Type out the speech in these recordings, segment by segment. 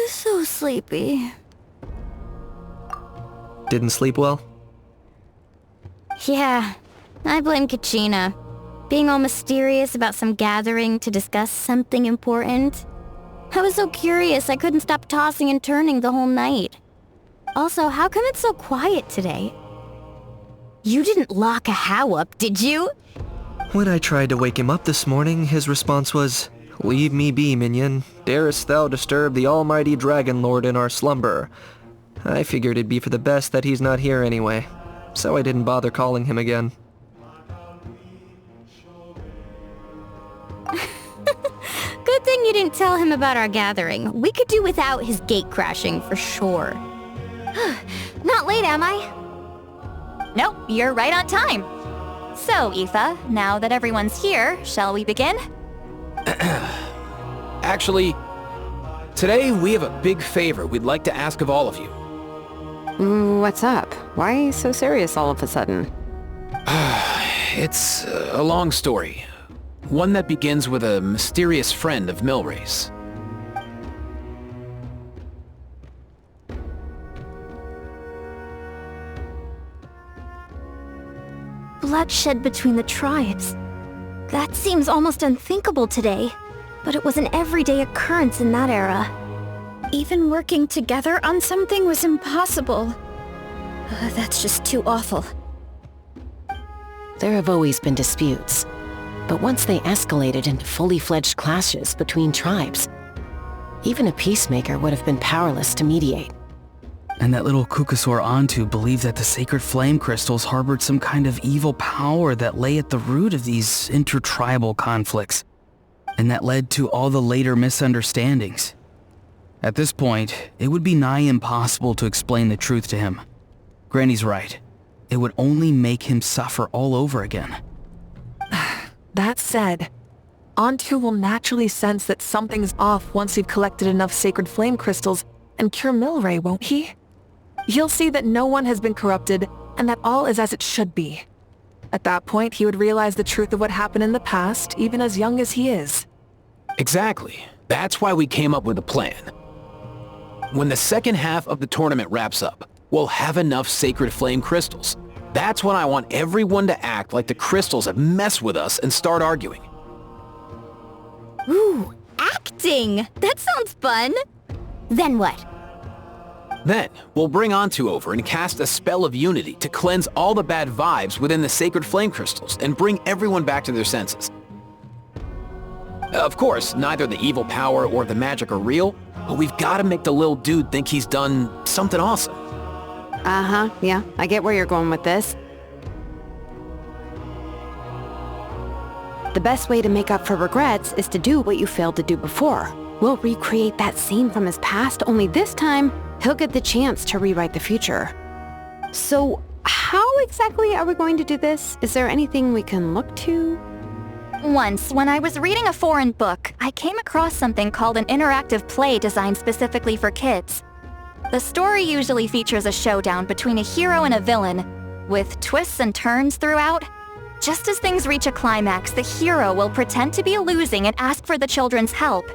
So sleepy. Didn't sleep well? Yeah, I blame Kachina. Being all mysterious about some gathering to discuss something important. I was so curious I couldn't stop tossing and turning the whole night. Also, how come it's so quiet today? You didn't lock a How up, did you? When I tried to wake him up this morning, his response was, "Leave me be, minion. Darest thou disturb the almighty Dragon Lord in our slumber?" I figured it'd be for the best that he's not here anyway, so I didn't bother calling him again. Good thing you didn't tell him about our gathering. We could do without his gate crashing for sure. Not late, am I? Nope, you're right on time. So, Aoife, now that everyone's here, shall we begin? Actually, today we have a big favor we'd like to ask of all of you. What's up? Why so serious all of a sudden? It's a long story. One that begins with a mysterious friend of Milray's. Bloodshed between the tribes. That seems almost unthinkable today, but it was an everyday occurrence in that era. Even working together on something was impossible. That's just too awful. There have always been disputes, but once they escalated into fully fledged clashes between tribes, even a peacemaker would have been powerless to mediate. And that little Kukasor Antu believed that the sacred flame crystals harbored some kind of evil power that lay at the root of these intertribal conflicts, and that led to all the later misunderstandings. At this point, it would be nigh impossible to explain the truth to him. Granny's right. It would only make him suffer all over again. That said, Antu will naturally sense that something's off once you've collected enough sacred flame crystals and cure Milray, won't he? He'll see that no one has been corrupted and that all is as it should be. At that point, he would realize the truth of what happened in the past, even as young as he is. Exactly. That's why we came up with a plan. When the second half of the tournament wraps up, we'll have enough sacred flame crystals. That's when I want everyone to act like the crystals have messed with us and start arguing. Ooh, acting! That sounds fun! Then what? Then, we'll bring Antu over and cast a spell of unity to cleanse all the bad vibes within the sacred flame crystals and bring everyone back to their senses. Of course, neither the evil power or the magic are real, but we've got to make the little dude think he's done something awesome. Uh-huh, yeah, I get where you're going with this. The best way to make up for regrets is to do what you failed to do before. We'll recreate that scene from his past, only this time, he'll get the chance to rewrite the future. So, how exactly are we going to do this? Is there anything we can look to? Once, when I was reading a foreign book, I came across something called an interactive play designed specifically for kids. The story usually features a showdown between a hero and a villain, with twists and turns throughout. Just as things reach a climax, the hero will pretend to be losing and ask for the children's help.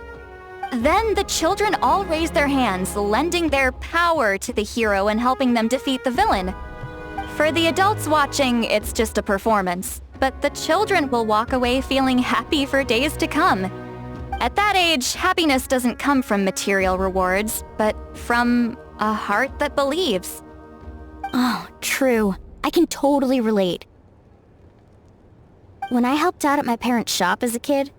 Then the children all raise their hands, lending their power to the hero and helping them defeat the villain. For the adults watching, it's just a performance, but the children will walk away feeling happy for days to come. At that age, happiness doesn't come from material rewards, but from a heart that believes. Oh, true. I can totally relate. When I helped out at my parents' shop as a kid,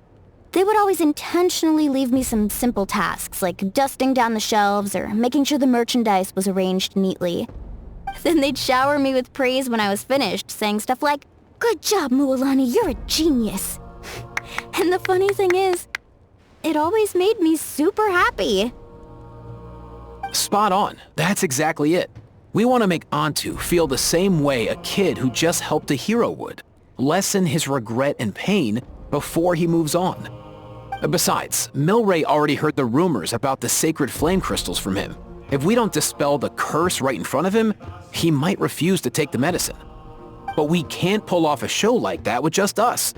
they would always intentionally leave me some simple tasks, like dusting down the shelves or making sure the merchandise was arranged neatly. Then they'd shower me with praise when I was finished, saying stuff like, "Good job, Mualani, you're a genius." And the funny thing is, it always made me super happy. Spot on. That's exactly it. We want to make Antu feel the same way a kid who just helped a hero would. Lessen his regret and pain before he moves on. Besides, Milray already heard the rumors about the sacred flame crystals from him. If we don't dispel the curse right in front of him, he might refuse to take the medicine. But we can't pull off a show like that with just us.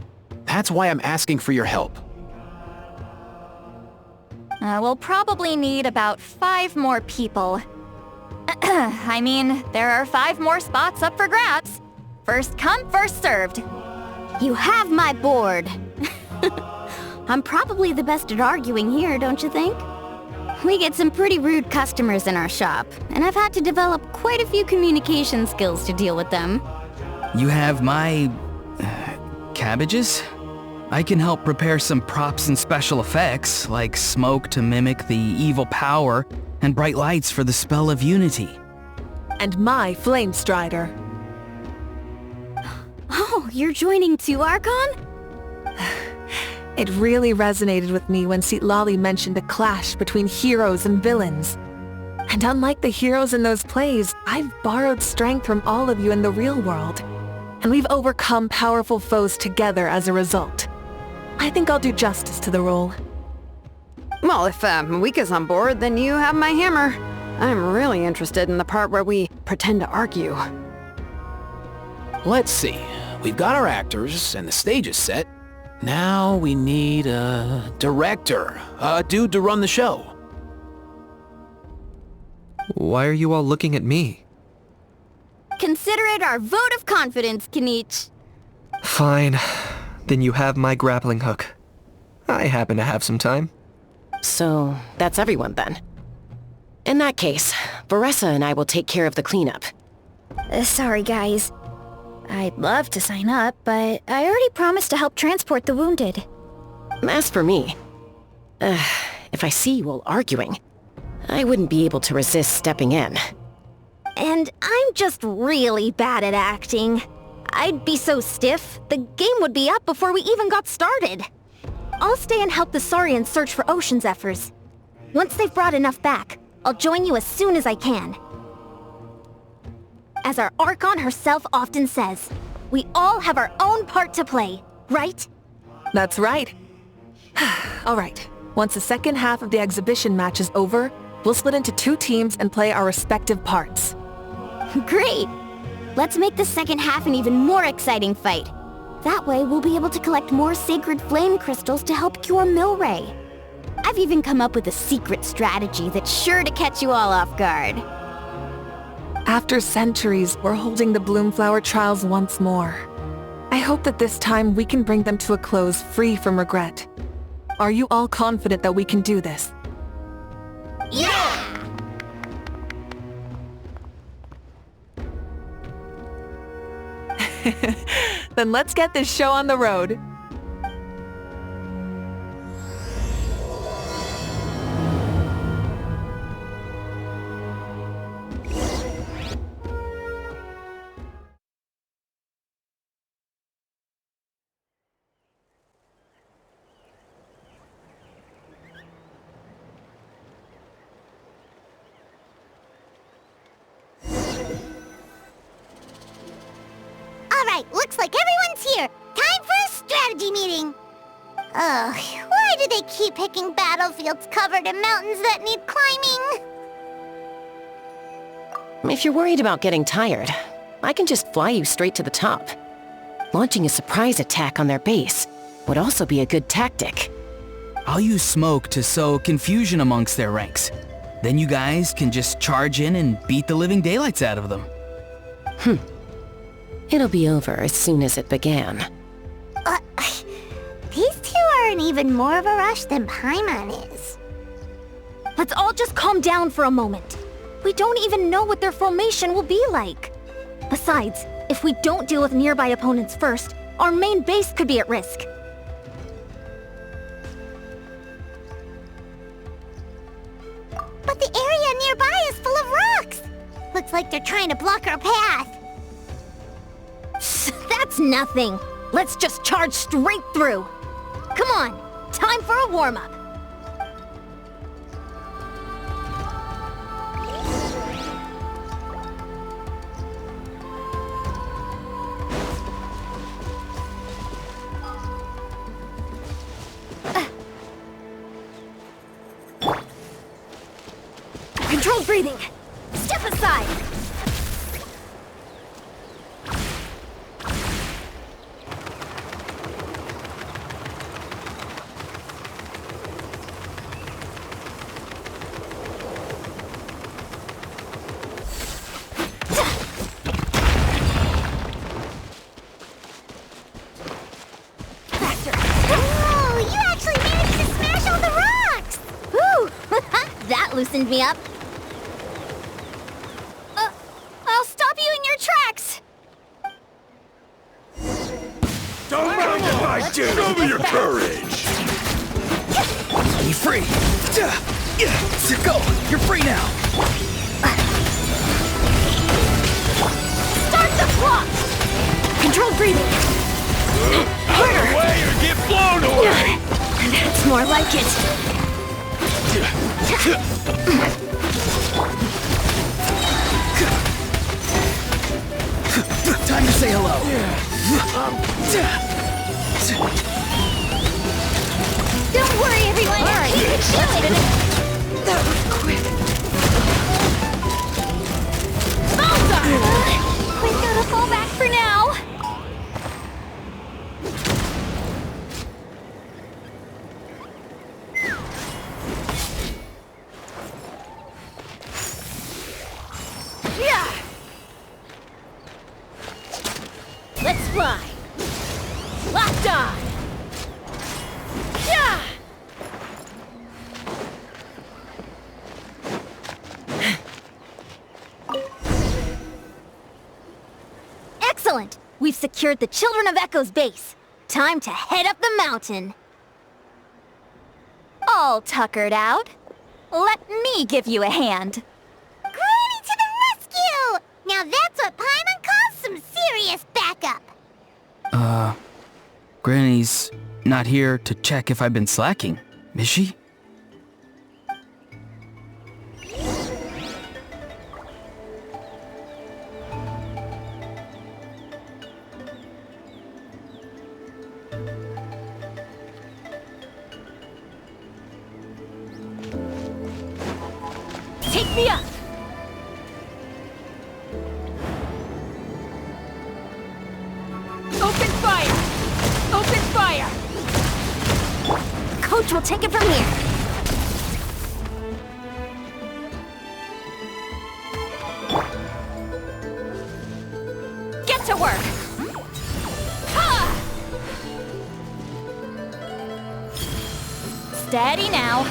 That's why I'm asking for your help. We'll probably need about 5 more people. I mean, there are 5 more spots up for grabs. First come, first served. You have my board. I'm probably the best at arguing here, don't you think? We get some pretty rude customers in our shop, and I've had to develop quite a few communication skills to deal with them. You have my... cabbages? I can help prepare some props and special effects, like smoke to mimic the evil power, and bright lights for the spell of unity. And my flame strider. Oh, you're joining too, Archon? It really resonated with me when Citlali mentioned a clash between heroes and villains. And unlike the heroes in those plays, I've borrowed strength from all of you in the real world. And we've overcome powerful foes together as a result. I think I'll do justice to the role. Well, if Mawika's on board, then you have my hammer. I'm really interested in the part where we pretend to argue. Let's see. We've got our actors and the stage is set. Now we need a director, a dude to run the show. Why are you all looking at me? Consider it our vote of confidence, Kanich. Fine. Then you have my grappling hook. I happen to have some time. So, that's everyone then. In that case, Varessa and I will take care of the cleanup. Sorry, guys. I'd love to sign up, but I already promised to help transport the wounded. As for me, if I see you all arguing, I wouldn't be able to resist stepping in. And I'm just really bad at acting. I'd be so stiff, the game would be up before we even got started. I'll stay and help the Saurians search for Ocean Zephyrs. Once they've brought enough back, I'll join you as soon as I can. As our Archon herself often says, we all have our own part to play, right? That's right. All right. Once the second half of the exhibition match is over, we'll split into 2 teams and play our respective parts. Great! Let's make the second half an even more exciting fight. That way, we'll be able to collect more sacred flame crystals to help cure Milray. I've even come up with a secret strategy that's sure to catch you all off guard. After centuries, we're holding the Bloomflower trials once more. I hope that this time we can bring them to a close free from regret. Are you all confident that we can do this? Yeah! Then let's get this show on the road. Alright, looks like everyone's here. Time for a strategy meeting. Ugh, why do they keep picking battlefields covered in mountains that need climbing? If you're worried about getting tired, I can just fly you straight to the top. Launching a surprise attack on their base would also be a good tactic. I'll use smoke to sow confusion amongst their ranks. Then you guys can just charge in and beat the living daylights out of them. It'll be over as soon as it began. These two are in even more of a rush than Paimon is. Let's all just calm down for a moment. We don't even know what their formation will be like. Besides, if we don't deal with nearby opponents first, our main base could be at risk. But the area nearby is full of rocks. Looks like they're trying to block our path. That's nothing. Let's just charge straight through. Come on, time for a warm-up. Controlled breathing. Step aside. Oh, you actually managed to smash all the rocks! Whew! That loosened me up. I'll stop you in your tracks! Don't mind if I do! Show me your courage! Be free! Go! You're free now! Start the clock! Controlled breathing! Out of the way or get blown away! That's more like it. Time to say hello. Don't worry, everyone. You can do it. That was quick. We've got to fall back for now. Yeah. Let's fly. Locked on. Yeah. Excellent! We've secured the Children of Echo's base. Time to head up the mountain. All tuckered out. Let me give you a hand. Granny to the rescue! Now that's what Paimon calls some serious backup. Granny's not here to check if I've been slacking, is she? Take me up! Open fire! Open fire! Coach will take it from here. Get to work! Ha! Steady now.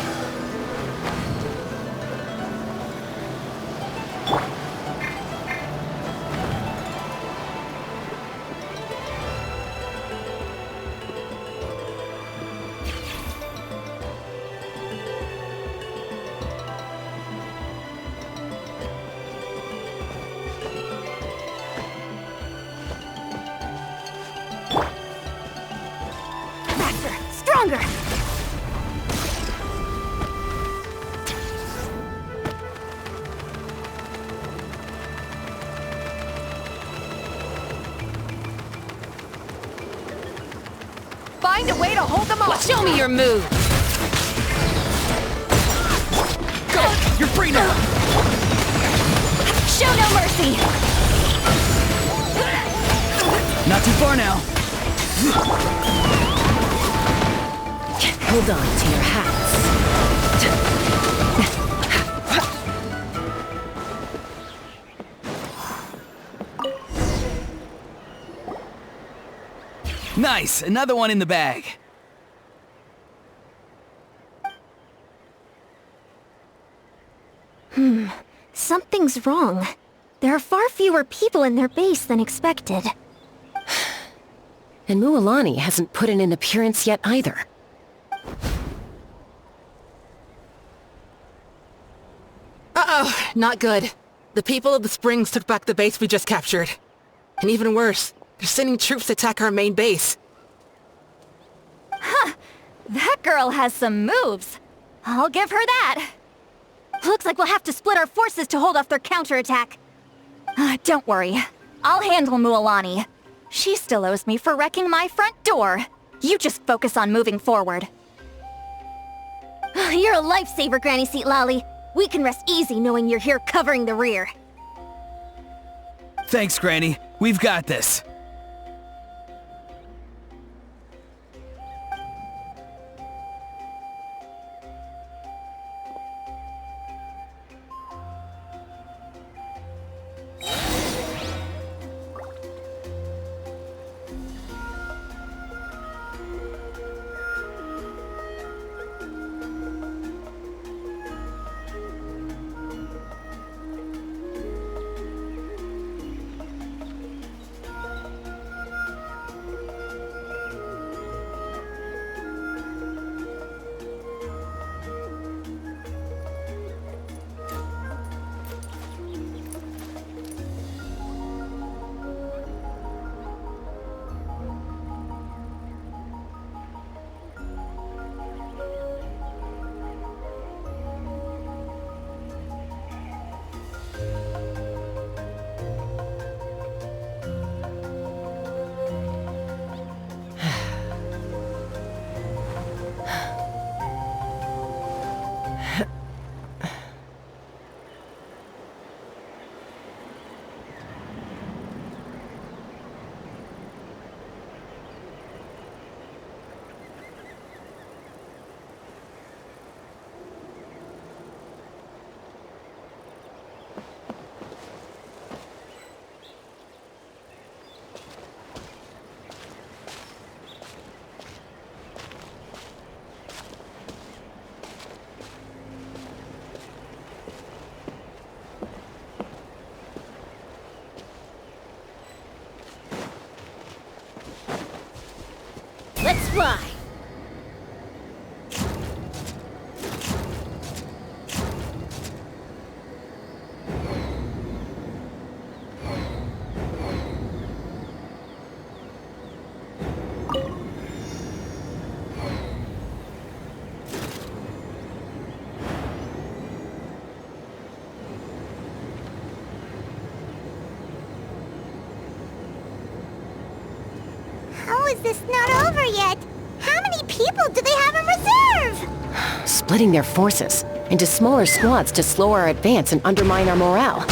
Faster, stronger. Find a way to hold them off! Show me your move! Go! You're free now! Show no mercy! Not too far now. Hold on to your hats. Nice! Another one in the bag. Something's wrong. There are far fewer people in their base than expected. And Mualani hasn't put in an appearance yet either. Uh-oh, not good. The people of the Springs took back the base we just captured. And even worse, they're sending troops to attack our main base. That girl has some moves. I'll give her that. Looks like we'll have to split our forces to hold off their counterattack. Don't worry. I'll handle Mualani. She still owes me for wrecking my front door. You just focus on moving forward. You're a lifesaver, Granny Seat Lolly. We can rest easy knowing you're here covering the rear. Thanks, Granny. We've got this. Let's fly! How is this not over yet? How many people do they have in reserve? Splitting their forces into smaller squads to slow our advance and undermine our morale.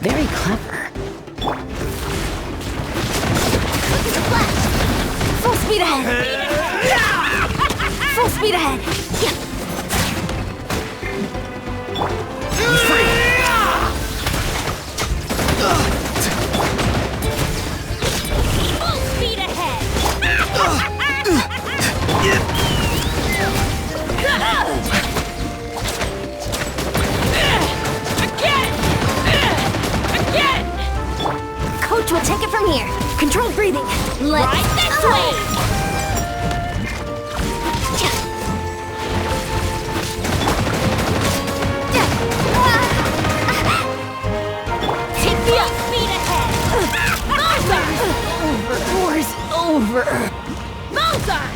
Very clever. Look at the flash! Full speed ahead! Full speed ahead! He's free! Full speed ahead! here. Controlled breathing. Let's this way! Take me up! Speed ahead! Bullseye! War's over! Bullseye!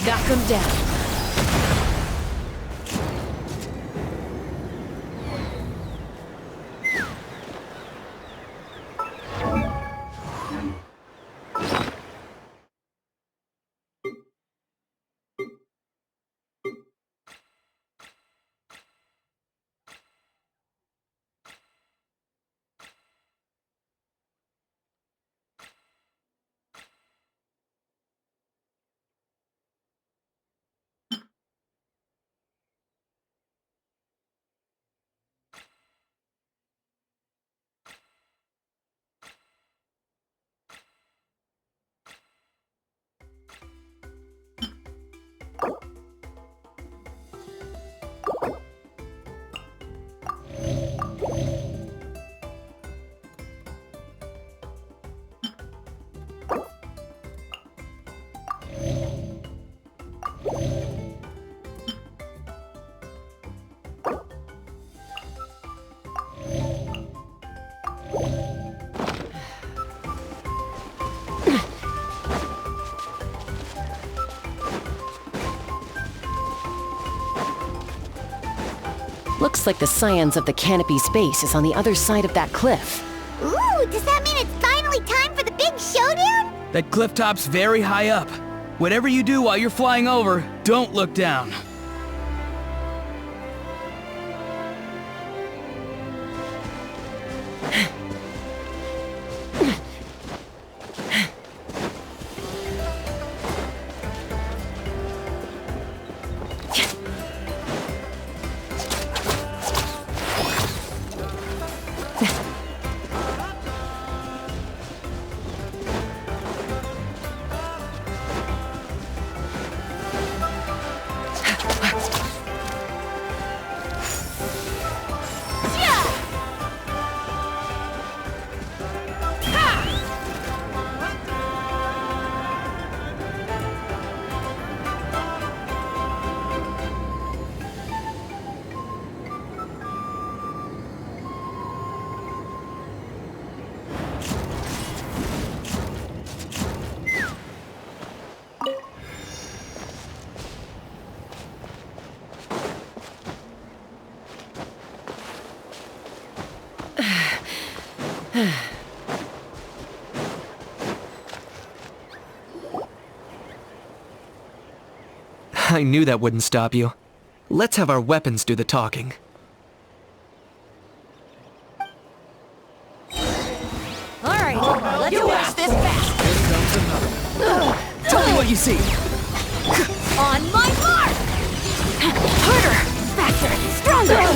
Knock him down. Looks like the scions of the Canopy's base is on the other side of that cliff. Ooh, does that mean it's finally time for the big showdown? That cliff top's very high up. Whatever you do while you're flying over, don't look down. I knew that wouldn't stop you. Let's have our weapons do the talking. Alright, let's do this fast. Tell me what you see. On my mark! Harder! Faster! Stronger!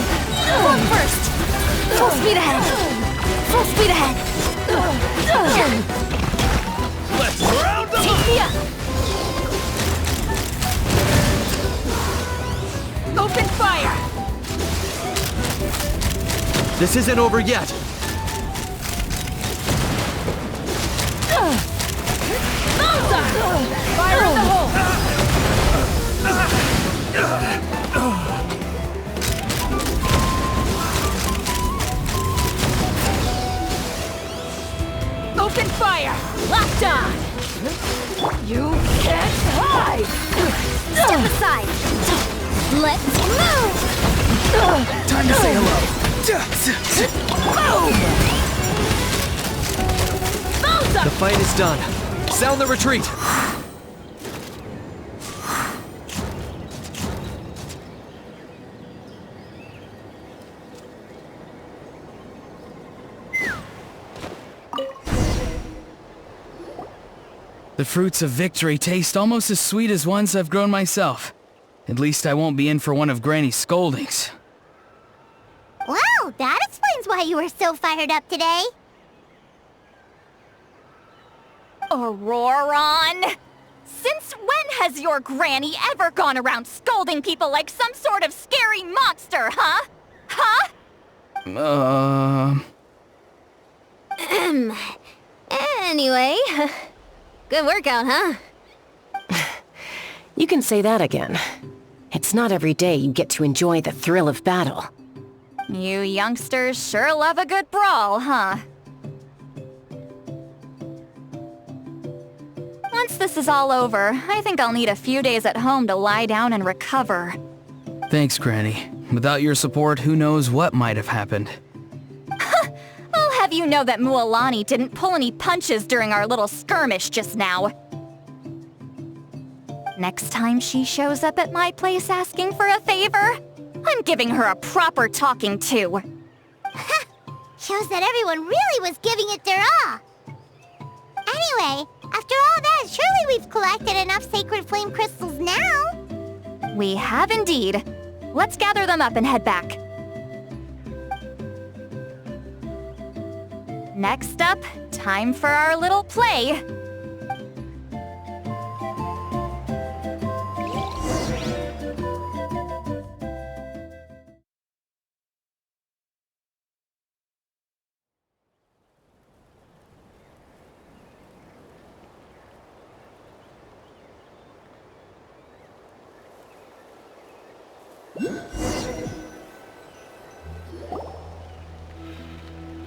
Form first! Full speed ahead! Full speed ahead! Let's round them Take me up! Open fire! This isn't over yet. Fire in the hole! Open fire! Locked on! You can't hide! Step aside! Let's move! Time to say hello. Boom! The fight is done. Sound the retreat! The fruits of victory taste almost as sweet as ones I've grown myself. At least I won't be in for one of Granny's scoldings. Wow, that explains why you were so fired up today. Auroron! Since when has your granny ever gone around scolding people like some sort of scary monster, huh? Huh? Anyway, good workout, huh? You can say that again. It's not every day you get to enjoy the thrill of battle. You youngsters sure love a good brawl, huh? Once this is all over, I think I'll need a few days at home to lie down and recover. Thanks, Granny. Without your support, who knows what might have happened. I'll have you know that Mualani didn't pull any punches during our little skirmish just now. Next time she shows up at my place asking for a favor, I'm giving her a proper talking to. Shows that everyone really was giving it their all. Anyway, after all that, surely we've collected enough sacred flame crystals now. We have indeed. Let's gather them up and head back. Next up, time for our little play.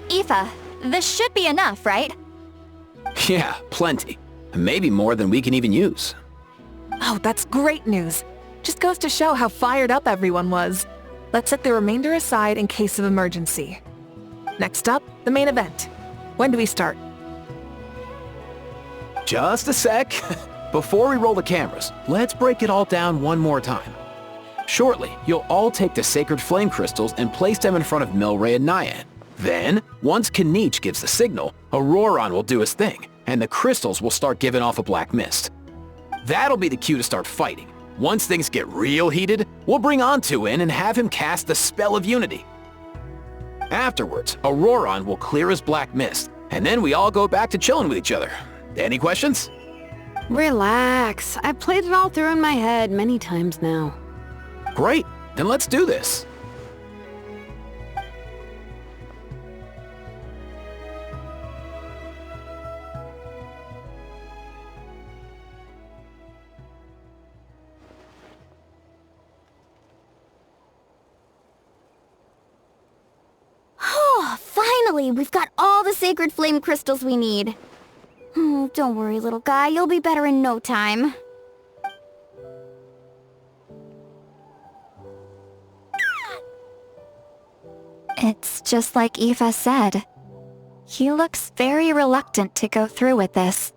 Aoife, this should be enough, right? Yeah, plenty. Maybe more than we can even use. Oh, that's great news. Just goes to show how fired up everyone was. Let's set the remainder aside in case of emergency. Next up, the main event. When do we start? Just a sec. Before we roll the cameras, let's break it all down one more time. Shortly, you'll all take the sacred flame crystals and place them in front of Milray and Nyan. Then, once Kanich gives the signal, Auroron will do his thing, and the crystals will start giving off a black mist. That'll be the cue to start fighting. Once things get real heated, we'll bring Antu in and have him cast the Spell of Unity. Afterwards, Auroron will clear his black mist, and then we all go back to chilling with each other. Any questions? Relax. I've played it all through in my head many times now. Great, then let's do this. Finally, we've got all the sacred flame crystals we need. Don't worry, little guy. You'll be better in no time. It's just like Aoife said. He looks very reluctant to go through with this.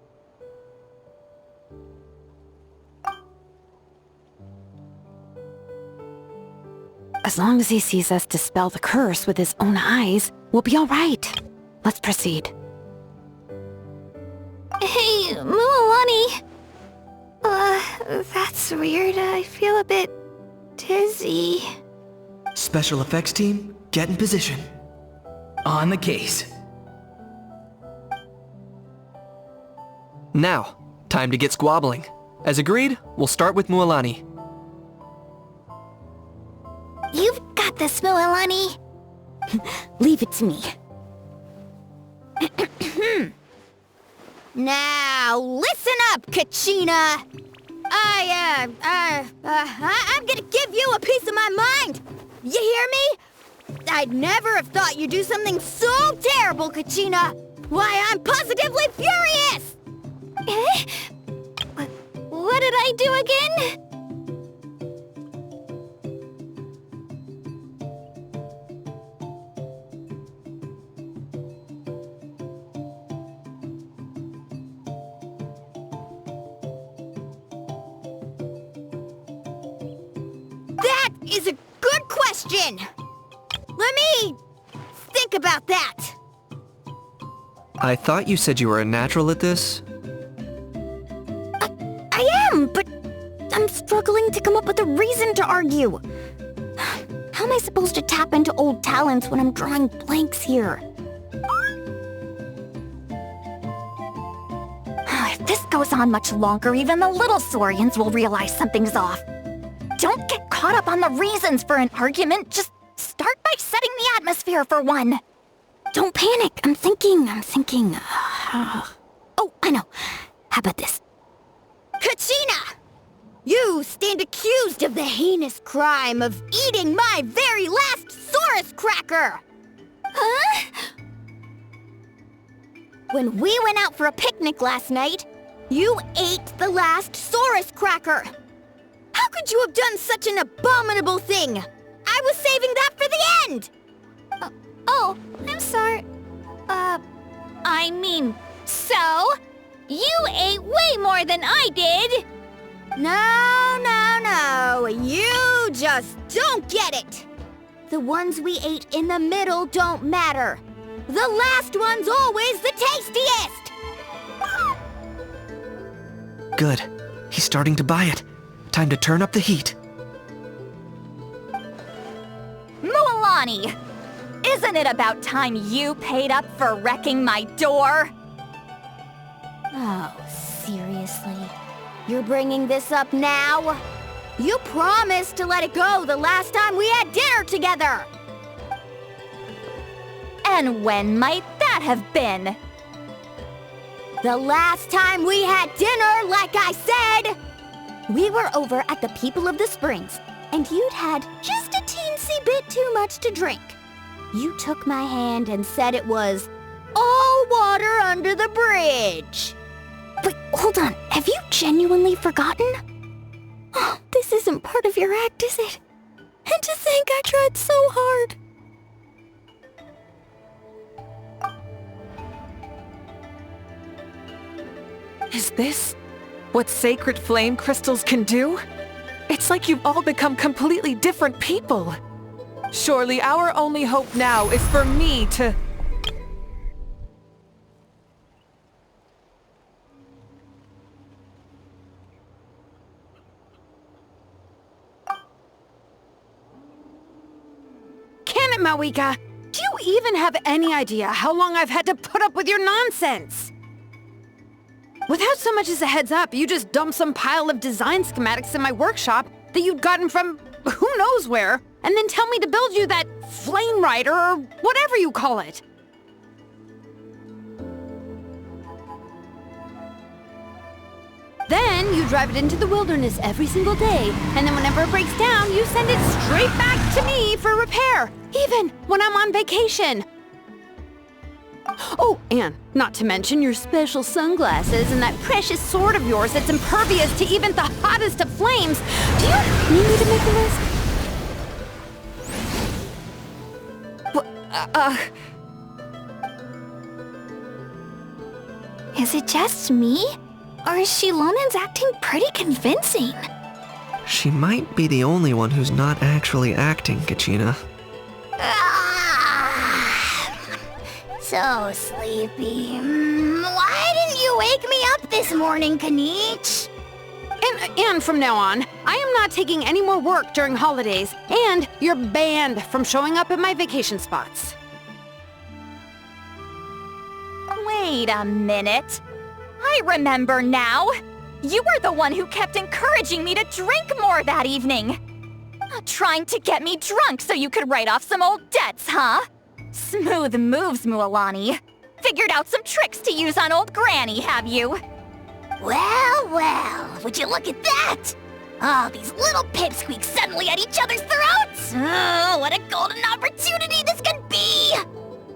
As long as he sees us dispel the curse with his own eyes, we'll be all right. Let's proceed. Hey, Mualani. That's weird. I feel a bit dizzy. Special effects team, get in position. On the case. Now, time to get squabbling. As agreed, we'll start with Mualani. You've got this, Mualani. Leave it to me. Now, listen up, Kachina. I'm gonna give you a piece of my mind. You hear me? I'd never have thought you'd do something so terrible, Kachina. Why, I'm positively furious! What did I do again? That is a good question. Let me think about that. I thought you said you were a natural at this. I am, but I'm struggling to come up with a reason to argue. How am I supposed to tap into old talents when I'm drawing blanks here? If this goes on much longer, even the little Saurians will realize something's off. Don't get caught up on the reasons for an argument. Just start by setting the atmosphere for one. Don't panic. I'm thinking. Oh, I know. How about this? Kachina! You stand accused of the heinous crime of eating my very last Saurus cracker! Huh? When we went out for a picnic last night, you ate the last Saurus cracker! How could you have done such an abominable thing? I was saving that for the end! Oh, I'm sorry. I mean, so? You ate way more than I did! No, you just don't get it! The ones we ate in the middle don't matter. The last one's always the tastiest! Good. He's starting to buy it. Time to turn up the heat. Mualani! Isn't it about time you paid up for wrecking my door? Oh, seriously? You're bringing this up now? You promised to let it go the last time we had dinner together! And when might that have been? The last time we had dinner, like I said! We were over at the People of the Springs, and you'd had just a teensy bit too much to drink. You took my hand and said it was all water under the bridge. Wait, hold on. Have you genuinely forgotten? Oh, this isn't part of your act, is it? And to think I tried so hard. Is this what sacred flame crystals can do? It's like you've all become completely different people. Surely our only hope now is for me to... Can it, Mawika? Do you even have any idea how long I've had to put up with your nonsense? Without so much as a heads up, you just dumped some pile of design schematics in my workshop that you'd gotten from who knows where, and then tell me to build you that flame rider or whatever you call it. Then you drive it into the wilderness every single day, and then whenever it breaks down, you send it straight back to me for repair, even when I'm on vacation. Oh, and not to mention your special sunglasses and that precious sword of yours that's impervious to even the hottest of flames. Do you need me to make a list? Is it just me? Or is Shilonen's acting pretty convincing? She might be the only one who's not actually acting, Kachina. So sleepy. Why didn't you wake me up this morning, Kanich? And from now on, I am not taking any more work during holidays, and you're banned from showing up at my vacation spots. Wait a minute. I remember now. You were the one who kept encouraging me to drink more that evening. Trying to get me drunk so you could write off some old debts, huh? Smooth moves, Mualani. Figured out some tricks to use on old Granny, have you? Well, would you look at that? Oh, these little pipsqueaks suddenly at each other's throats! Oh, what a golden opportunity this could be!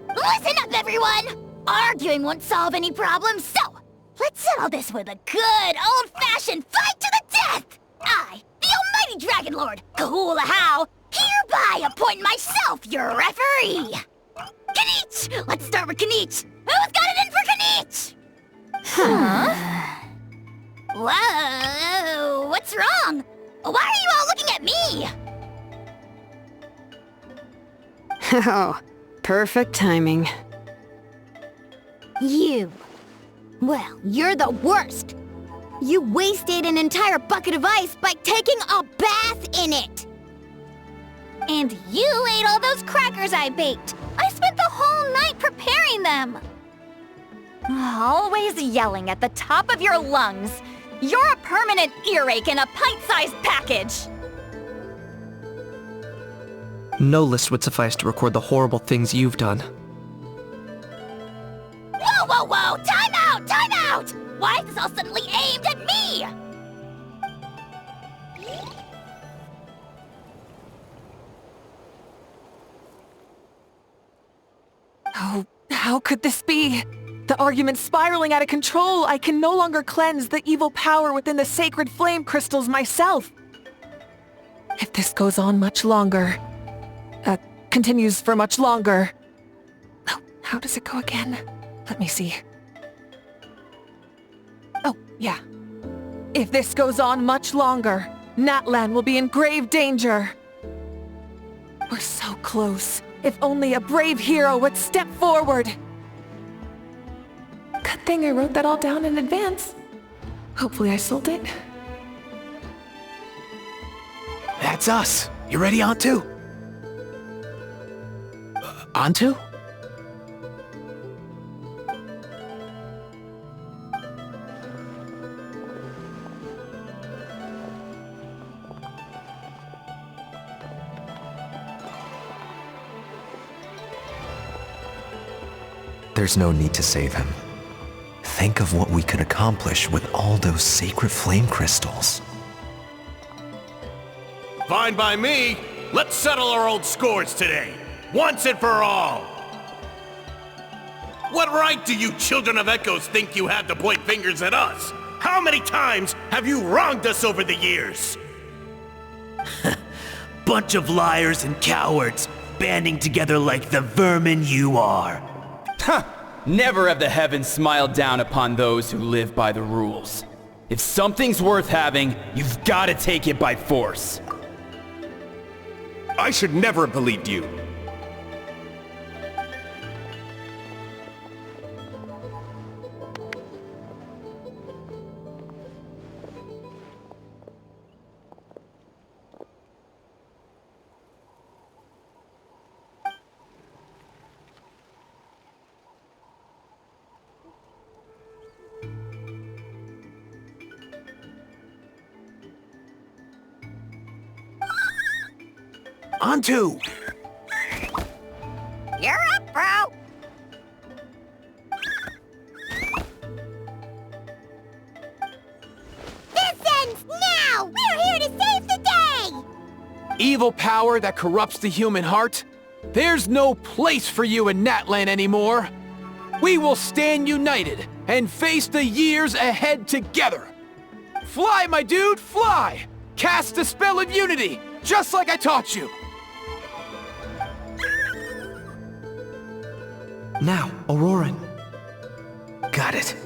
Listen up, everyone! Arguing won't solve any problems, so let's settle this with a good old-fashioned fight to the death! I, the almighty Dragon Lord, Kahula-How, hereby appoint myself your referee! Kanich! Let's start with Kanich! Who's got it in for Kanich? Huh? Whoa, what's wrong? Why are you all looking at me? Oh, perfect timing. You. Well, you're the worst. You wasted an entire bucket of ice by taking a bath in it. And you ate all those crackers I baked. I spent the whole night preparing them. Always yelling at the top of your lungs. You're a permanent earache in a pint-sized package. No list would suffice to record the horrible things you've done. all suddenly aimed at me! Oh, how could this be? The argument's spiraling out of control. I can no longer cleanse the evil power within the sacred flame crystals myself. If this goes on much longer, continues for much longer. Oh, how does it go again? Let me see. Oh, yeah. If this goes on much longer, Natlan will be in grave danger. We're so close. If only a brave hero would step forward. Good thing I wrote that all down in advance. Hopefully I sold it. That's us. You ready, Antu? Antu? There's no need to save him. Think of what we could accomplish with all those sacred flame crystals. Fine by me. Let's settle our old scores today. Once and for all. What right do you children of Echoes think you have to point fingers at us? How many times have you wronged us over the years? Bunch of liars and cowards, banding together like the vermin you are. Ha! Never have the heavens smiled down upon those who live by the rules. If something's worth having, you've got to take it by force. I should never have believed you. Antu! You're up, bro! This ends now! We're here to save the day! Evil power that corrupts the human heart? There's no place for you in Natlan anymore. We will stand united and face the years ahead together. Fly, my dude, fly! Cast the spell of unity, just like I taught you. Now, Auroran. Got it.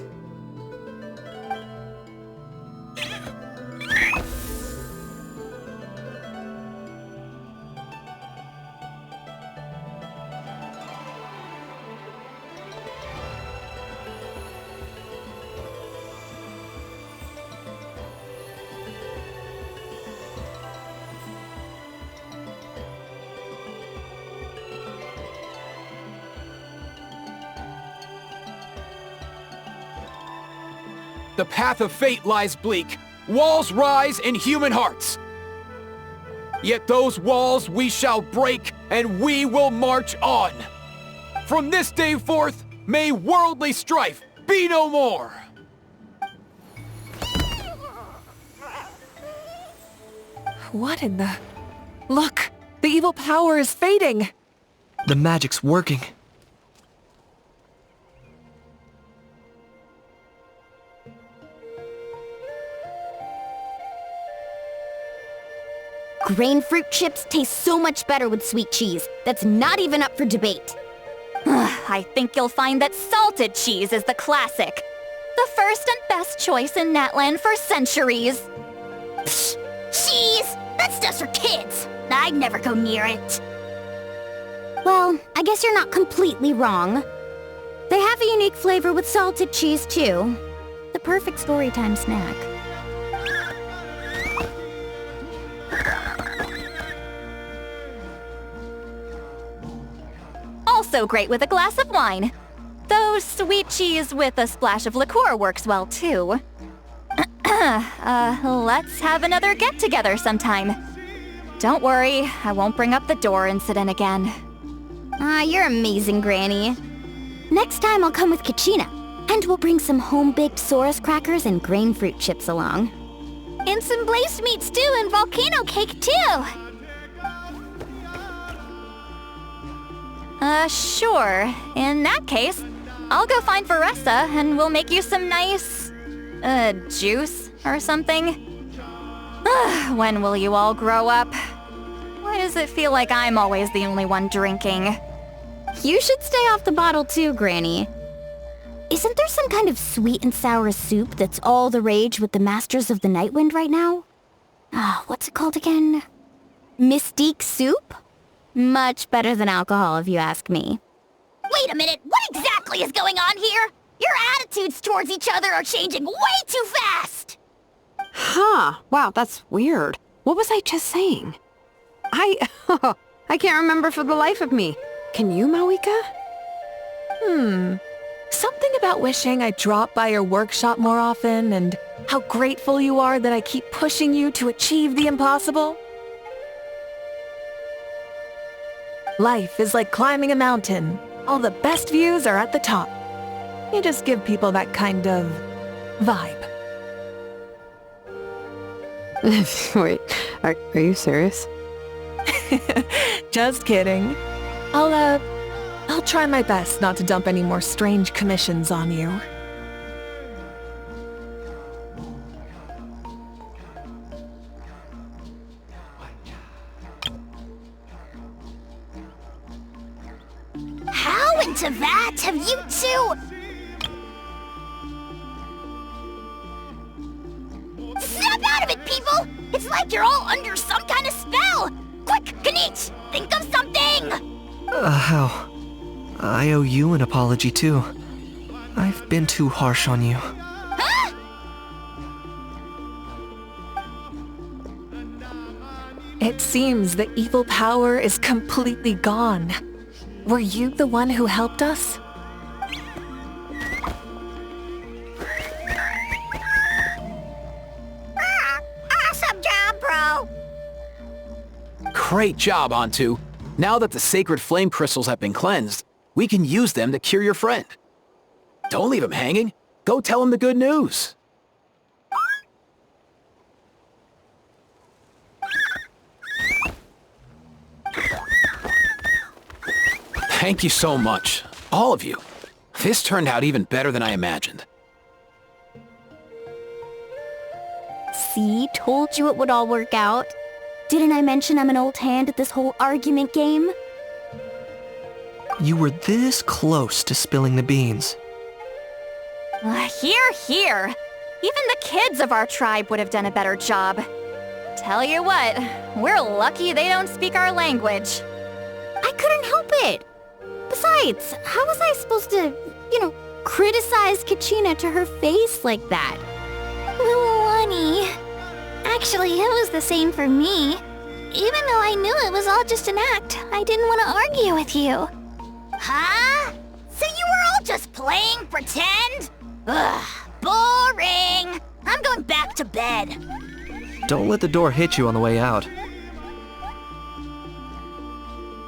The path of fate lies bleak. Walls rise in human hearts. Yet those walls we shall break, and we will march on. From this day forth, may worldly strife be no more. What in the... Look! The evil power is fading! The magic's working. Grain fruit chips taste so much better with sweet cheese. That's not even up for debate. I think you'll find that salted cheese is the classic. The first and best choice in Natlan for centuries. Psh, cheese! That stuff's for kids. I'd never go near it. Well, I guess you're not completely wrong. They have a unique flavor with salted cheese, too. The perfect storytime snack. Also great with a glass of wine. Though sweet cheese with a splash of liqueur works well, too. Let's have another get-together sometime. Don't worry, I won't bring up the door incident again. You're amazing, Granny. Next time I'll come with Kachina. And we'll bring some home-baked Saurus crackers and grain fruit chips along. And some blaze meat stew and volcano cake, too! Sure. In that case, I'll go find Veressa and we'll make you some nice... juice or something. When will you all grow up? Why does it feel like I'm always the only one drinking? You should stay off the bottle too, Granny. Isn't there some kind of sweet and sour soup that's all the rage with the Masters of the Nightwind right now? What's it called again? Mystique soup? Much better than alcohol, if you ask me. Wait a minute, what exactly is going on here? Your attitudes towards each other are changing way too fast! Huh. Wow, that's weird. What was I just saying? I can't remember for the life of me. Can you, Mawika? Something about wishing I dropped by your workshop more often and how grateful you are that I keep pushing you to achieve the impossible. Life is like climbing a mountain. All the best views are at the top. You just give people that kind of vibe. Wait, are you serious? Just kidding. I'll try my best not to dump any more strange commissions on you. How into that have you two... Snap out of it, people! It's like you're all under some kind of spell! Quick, Kanich, think of something! How? I owe you an apology too. I've been too harsh on you. Huh? It seems the evil power is completely gone. Were you the one who helped us? Awesome job, bro! Great job, Antu. Now that the sacred flame crystals have been cleansed, we can use them to cure your friend. Don't leave him hanging. Go tell him the good news. Thank you so much. All of you. This turned out even better than I imagined. See, told you it would all work out. Didn't I mention I'm an old hand at this whole argument game? You were this close to spilling the beans. Here. Even the kids of our tribe would have done a better job. Tell you what, we're lucky they don't speak our language. I couldn't help it. Besides, how was I supposed to, criticize Kachina to her face like that? Luani. Actually, it was the same for me. Even though I knew it was all just an act, I didn't want to argue with you. Huh? So you were all just playing pretend? Ugh, boring. I'm going back to bed. Don't let the door hit you on the way out.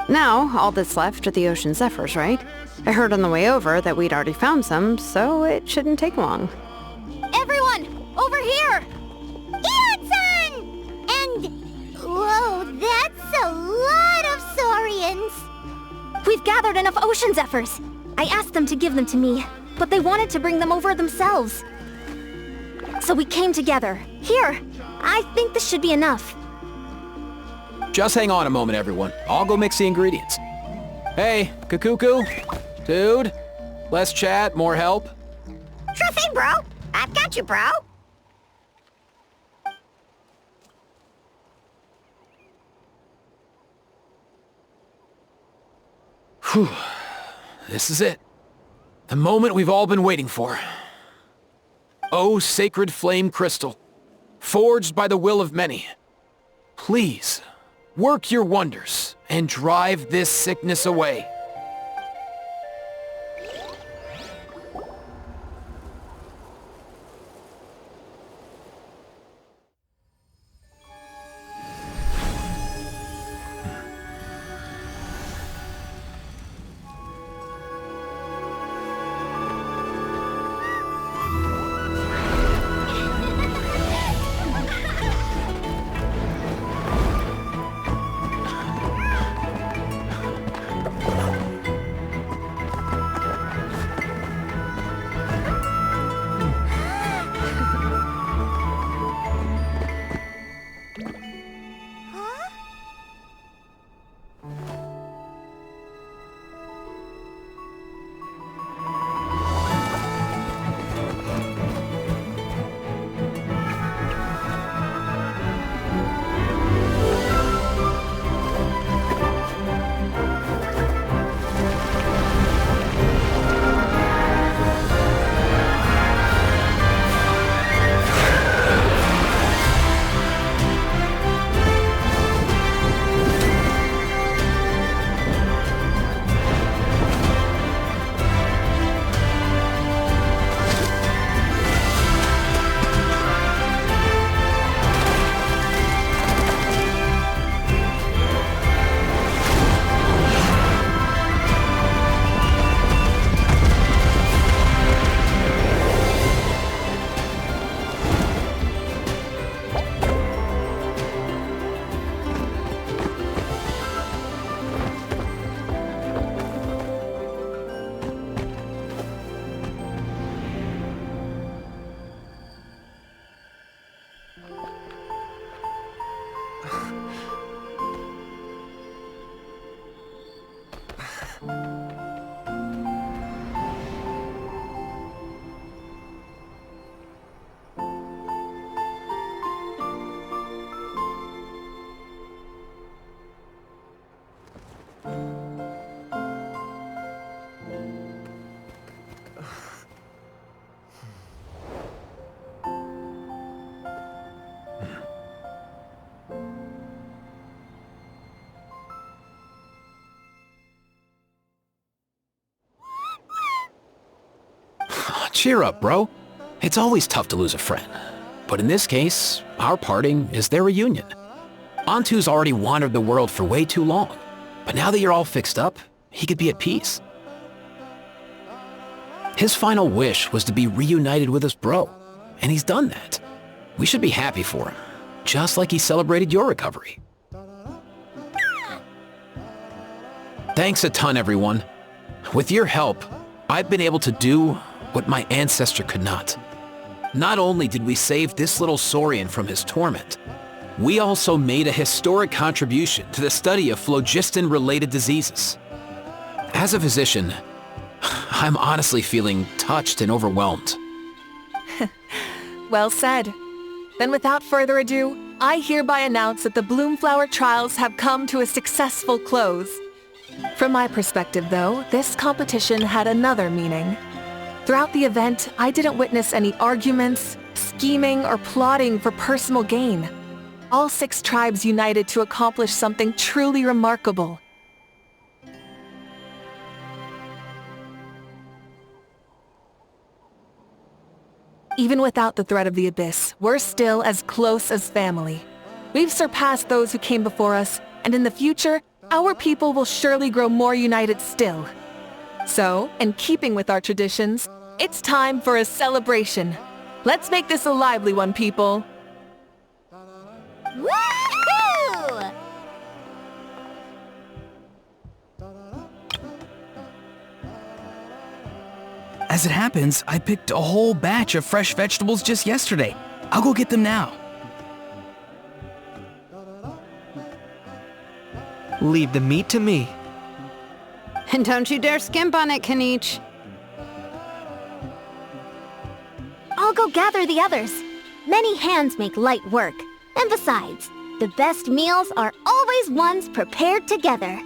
Now, all that's left are the ocean zephyrs, right? I heard on the way over that we'd already found some, so it shouldn't take long. Everyone, over here! Hiyan-san! And... whoa, that's a lot of saurians! We've gathered enough ocean zephyrs. I asked them to give them to me, but they wanted to bring them over themselves. So we came together. Here, I think this should be enough. Just hang on a moment, everyone. I'll go mix the ingredients. Hey, Kakuku? Dude? Less chat, more help? Sure thing, bro. I've got you, bro. Whew. This is it. The moment we've all been waiting for. O sacred flame crystal, forged by the will of many. Please, work your wonders and drive this sickness away. Cheer up, bro. It's always tough to lose a friend. But in this case, our parting is their reunion. Antu's already wandered the world for way too long. But now that you're all fixed up, he could be at peace. His final wish was to be reunited with his bro, and he's done that. We should be happy for him, just like he celebrated your recovery. Thanks a ton, everyone. With your help, I've been able to do what my ancestor could not. Not only did we save this little Saurian from his torment, we also made a historic contribution to the study of phlogiston-related diseases. As a physician, I'm honestly feeling touched and overwhelmed. Well said. Then without further ado, I hereby announce that the Bloomflower trials have come to a successful close. From my perspective, though, this competition had another meaning. Throughout the event, I didn't witness any arguments, scheming, or plotting for personal gain. All 6 tribes united to accomplish something truly remarkable. Even without the threat of the Abyss, we're still as close as family. We've surpassed those who came before us, and in the future, our people will surely grow more united still. So, in keeping with our traditions, it's time for a celebration. Let's make this a lively one, people. Woohoo! As it happens, I picked a whole batch of fresh vegetables just yesterday. I'll go get them now. Leave the meat to me. And don't you dare skimp on it, Kanich. I'll go gather the others. Many hands make light work. And besides, the best meals are always ones prepared together.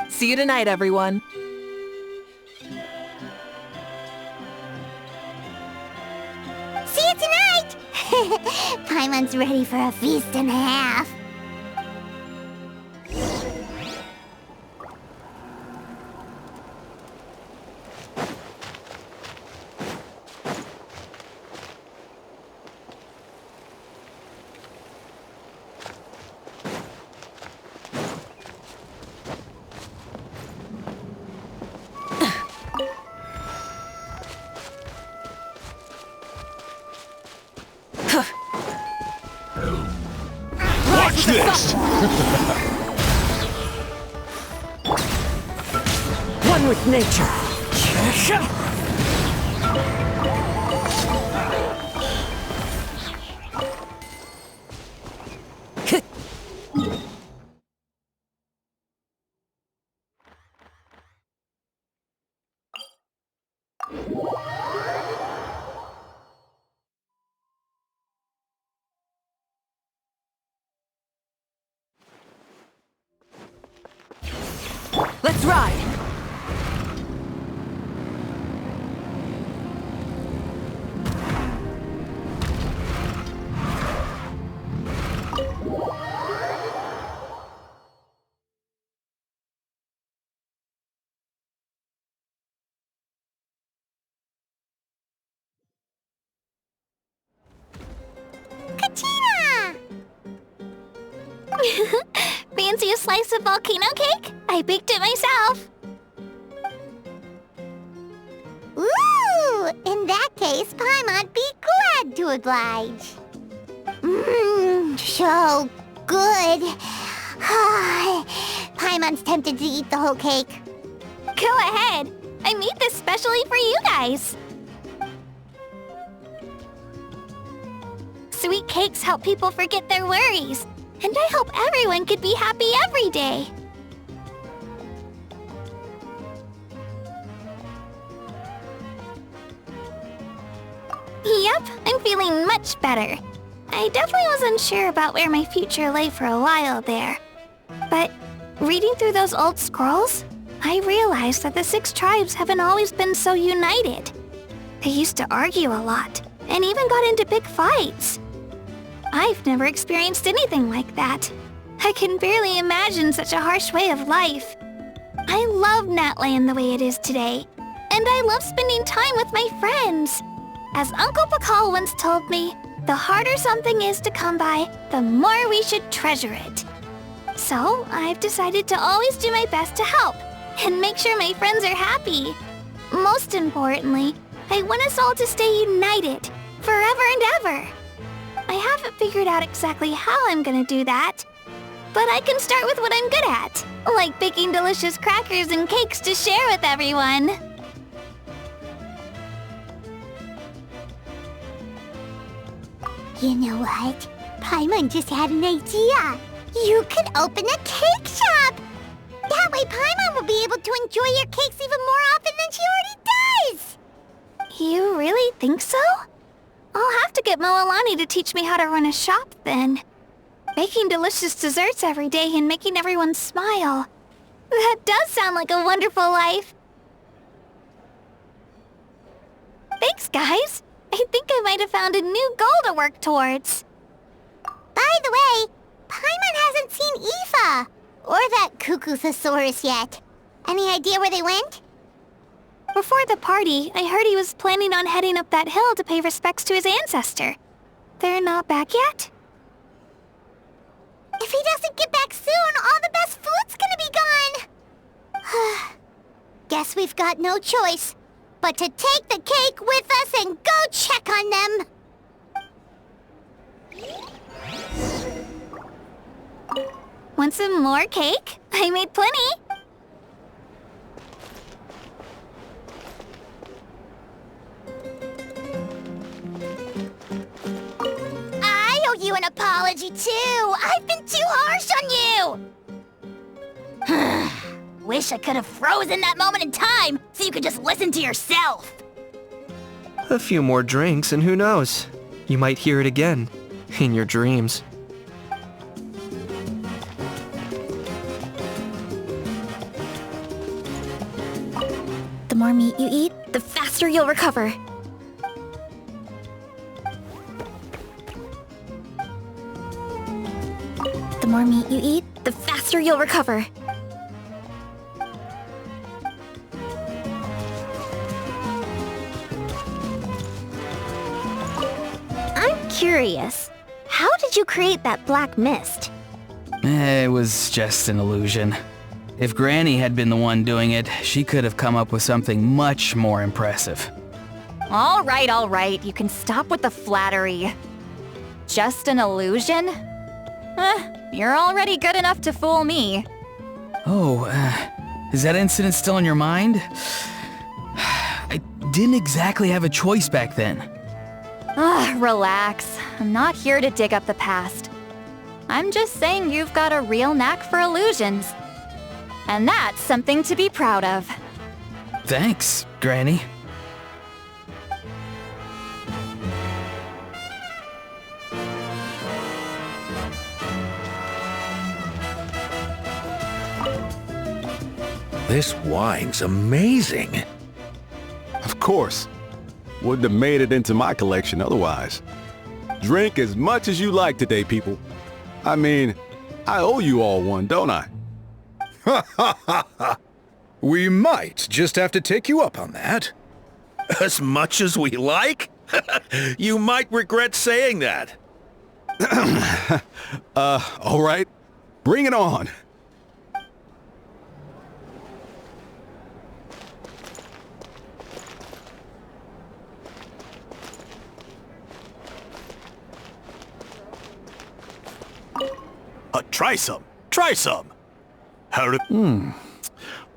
See you tonight, everyone. See you tonight! Paimon's ready for a feast and a half. Watch this! One with nature. Let's ride! Katina! Fancy a slice of volcano cake? I baked it myself. Ooh! In that case, Paimon'd be glad to oblige. Mmm, so good. Paimon's tempted to eat the whole cake. Go ahead. I made this specially for you guys. Sweet cakes help people forget their worries. And I hope everyone could be happy every day. Yep, I'm feeling much better. I definitely wasn't sure about where my future lay for a while there. But reading through those old scrolls, I realized that the 6 tribes haven't always been so united. They used to argue a lot, and even got into big fights. I've never experienced anything like that. I can barely imagine such a harsh way of life. I love Natland the way it is today, and And I love spending time with my friends. As Uncle Pakal once told me, the harder something is to come by, the more we should treasure it. So, I've decided to always do my best to help, and make sure my friends are happy. Most importantly, I want us all to stay united, forever and ever. I haven't figured out exactly how I'm gonna do that, but I can start with what I'm good at, like baking delicious crackers and cakes to share with everyone. You know what? Paimon just had an idea. You could open a cake shop. That way Paimon will be able to enjoy your cakes even more often than she already does. You really think so? I'll have to get Moalani to teach me how to run a shop then. Baking delicious desserts every day and making everyone smile. That does sound like a wonderful life. Thanks, guys. I think I might have found a new goal to work towards. By the way, Paimon hasn't seen Aoife or that Cuckoosaurus yet. Any idea where they went? Before the party, I heard he was planning on heading up that hill to pay respects to his ancestor. They're not back yet? If he doesn't get back soon, all the best food's gonna be gone. Guess we've got no choice but to take the cake with us and go check on them. Want some more cake? I made plenty. I owe you an apology too. I've been too harsh on you. Wish I could have frozen that moment in time so you could just listen to yourself. A few more drinks and who knows? You might hear it again. In your dreams. The more meat you eat, the faster you'll recover. The more meat you eat, the faster you'll recover. I'm curious. How did you create that black mist? It was just an illusion. If Granny had been the one doing it, she could have come up with something much more impressive. All right, you can stop with the flattery. Just an illusion? You're already good enough to fool me. Oh, is that incident still in your mind? I didn't exactly have a choice back then. Relax. I'm not here to dig up the past. I'm just saying you've got a real knack for illusions. And that's something to be proud of. Thanks, Granny. This wine's amazing. Of course. Wouldn't have made it into my collection otherwise. Drink as much as you like today, people. I mean, I owe you all one, don't I? Ha ha ha ha! We might just have to take you up on that. As much as we like? You might regret saying that. All right. Bring it on. Try some. Try some. How to...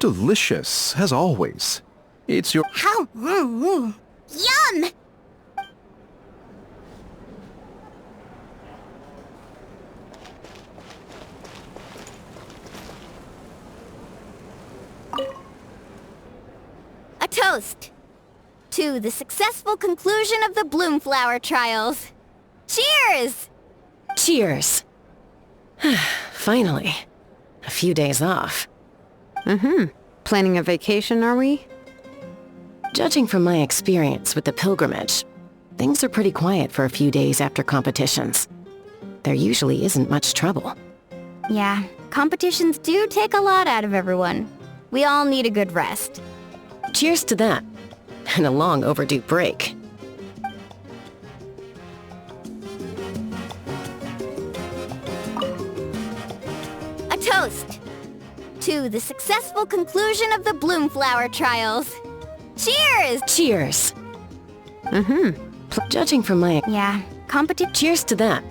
Delicious, as always. It's your... How? Yum! A toast to the successful conclusion of the Bloomflower trials. Cheers! Cheers. Finally. A few days off. Planning a vacation, are we? Judging from my experience with the pilgrimage, things are pretty quiet for a few days after competitions. There usually isn't much trouble. Yeah, competitions do take a lot out of everyone. We all need a good rest. Cheers to that. And a long overdue break. A toast to the successful conclusion of the Bloomflower trials. Cheers! Cheers. Judging from my... Yeah, competition. Cheers to that.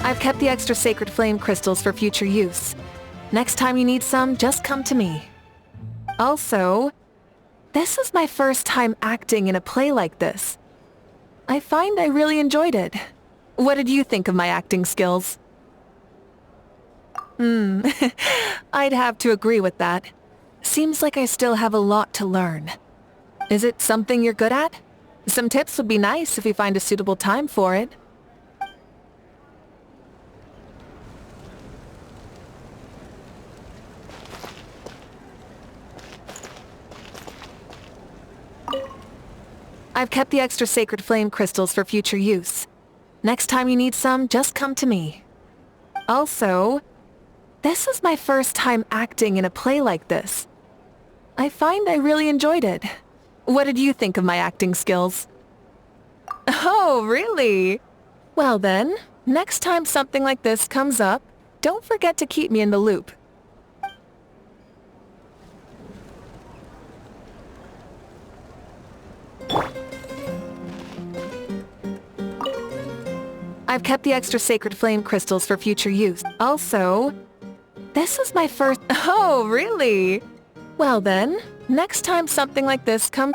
I've kept the extra sacred flame crystals for future use. Next time you need some, just come to me. Also, this is my first time acting in a play like this. I find I really enjoyed it. What did you think of my acting skills? I'd have to agree with that. Seems like I still have a lot to learn. Is it something you're good at? Some tips would be nice if you find a suitable time for it. I've kept the extra sacred flame crystals for future use. Next time you need some, just come to me. Also, this is my first time acting in a play like this. I find I really enjoyed it. What did you think of my acting skills? Oh, really? Well then, next time something like this comes up, don't forget to keep me in the loop. I've kept the extra sacred flame crystals for future use. Also, this is my first... Oh, really? Well then, next time something like this comes...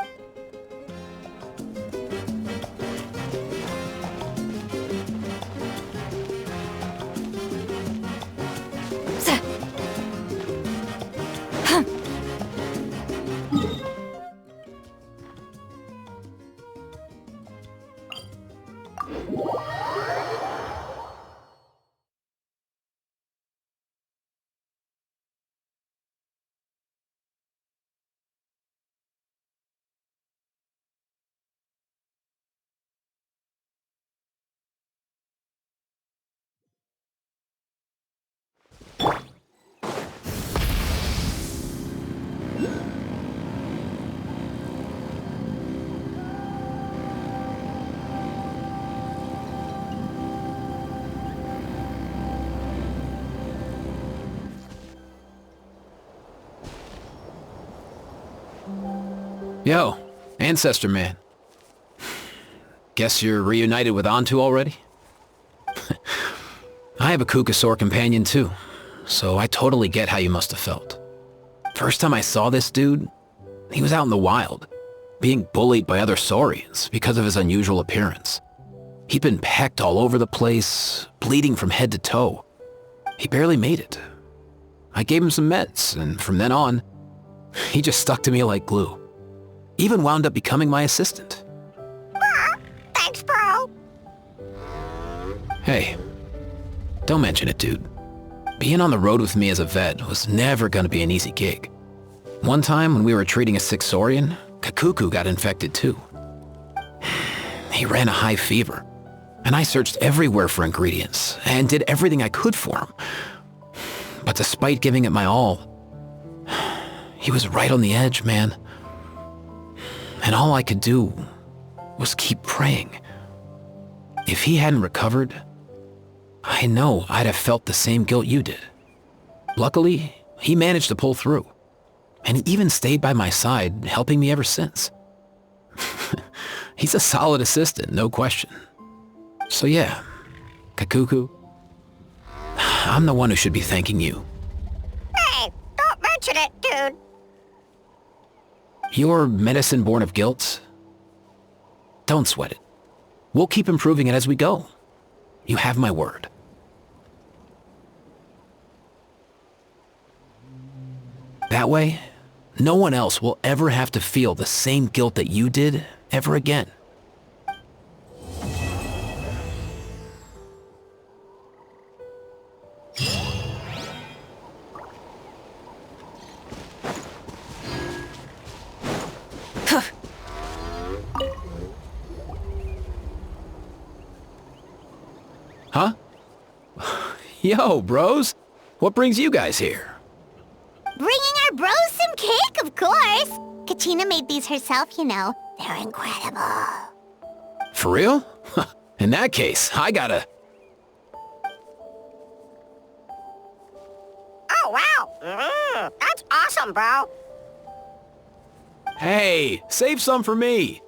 Yo, Ancestor Man. Guess you're reunited with Antu already? I have a Kukasaur companion too, so I totally get how you must have felt. First time I saw this dude, he was out in the wild, being bullied by other Saurians because of his unusual appearance. He'd been pecked all over the place, bleeding from head to toe. He barely made it. I gave him some meds, and from then on, he just stuck to me like glue. Even wound up becoming my assistant. Thanks, bro. Hey, don't mention it, dude. Being on the road with me as a vet was never gonna be an easy gig. One time when we were treating a sick Saurian, Kakuku got infected too. He ran a high fever, and I searched everywhere for ingredients and did everything I could for him. But despite giving it my all, he was right on the edge, man. And all I could do was keep praying. If he hadn't recovered, I know I'd have felt the same guilt you did. Luckily, he managed to pull through. And he even stayed by my side, helping me ever since. He's a solid assistant, no question. So yeah, Kakuku, I'm the one who should be thanking you. Hey, don't mention it, dude. Your medicine born of guilt? Don't sweat it. We'll keep improving it as we go. You have my word. That way, no one else will ever have to feel the same guilt that you did ever again. Huh? Yo, bros. What brings you guys here? Bringing our bros some cake, of course. Kachina made these herself, you know. They're incredible. For real? In that case, I gotta... Oh, wow. That's awesome, bro. Hey, save some for me.